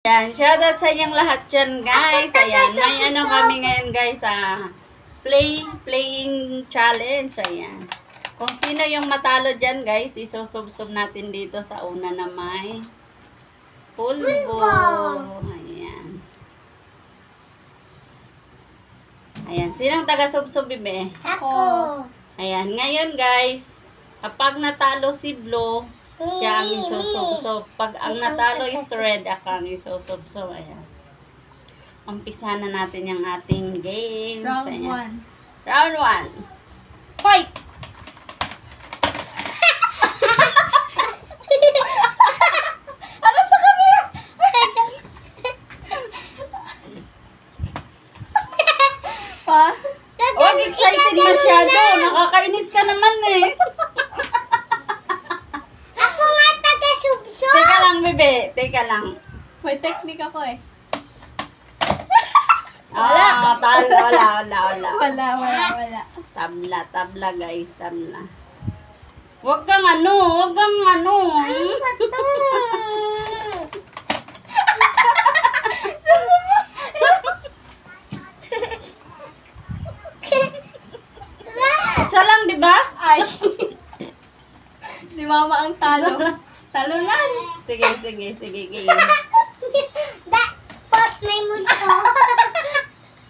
Ayan, shoutout sa inyong lahat dyan, guys. Ayan, may ano kami ngayon, guys, playing challenge. Ayan. Kung sino yung matalo dyan, guys, isusubsob natin dito sa una na may pulbo. Ayan. Ayan, sinong taga-subsob, bibe? Ako. Ayan, ngayon, guys, kapag natalo si Blue, siya ang isusubsob. Pag ang natalo is red, ako ang isusubsob. Ayan. Umpisa na natin yung ating games. Round 1. Round 1. Fight! Alam sa camera! Pa? Huwag excited masyado. Nakakainis ka naman eh. Ako nga taga-subso. Teka lang, bebe. Teka lang. May technique ako eh. Wala. Wala. Tabla guys, tabla. Huwag kang ano. Isa lang, di ba? Ay. Si mama ang talo. Talunan. Sige, game. Dapat may multo.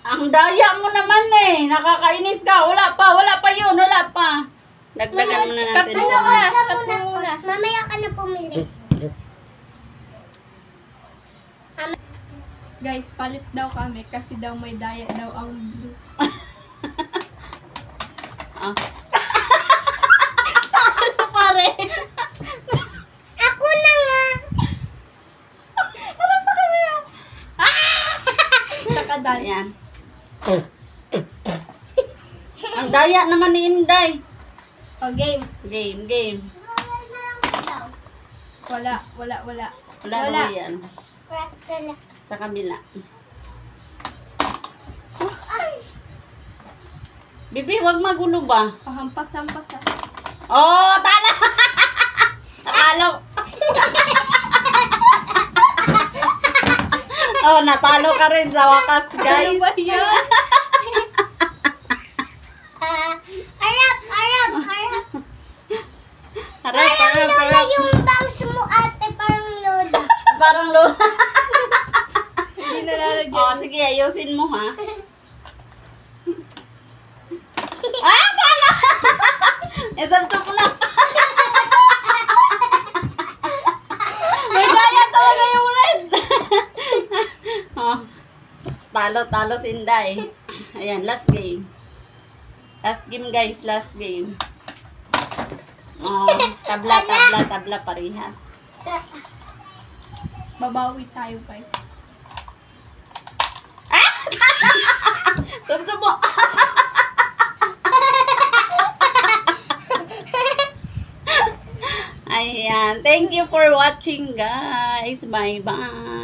Ang daya mo naman eh. Nakakainis ka. Wala pa yun. Dagdagan muna natin. Cut muna. Mamaya ka na pumili. Guys, palit daw kami kasi daw may diet daw ang blue. Talo pare. Ako na nga. Alam sa camera. Nakadal. Ayan. Ang daya naman ni Inday. O, game. Game. Wala. Wala na yan. Sa kabila. Bibi, wag magulo ba? Pahampas-hampas ah. Oh, talo! Natalo. Oh, natalo ka rin sa wakas, guys. Ano ba yan? Harap. Yung bangs mo ate, parang lola. Parang lola. Hindi nalalagyan. Oh, sige, ayusin mo, ha? Talo! Isabto po na. May daya talaga yung red. Oh, talo si Inday. Ayan, last game. Last game, guys. Last game. Oh, tabla parehas. Babawi tayo, guys. Subsob mo. Ayan. Thank you for watching, guys. Bye-bye.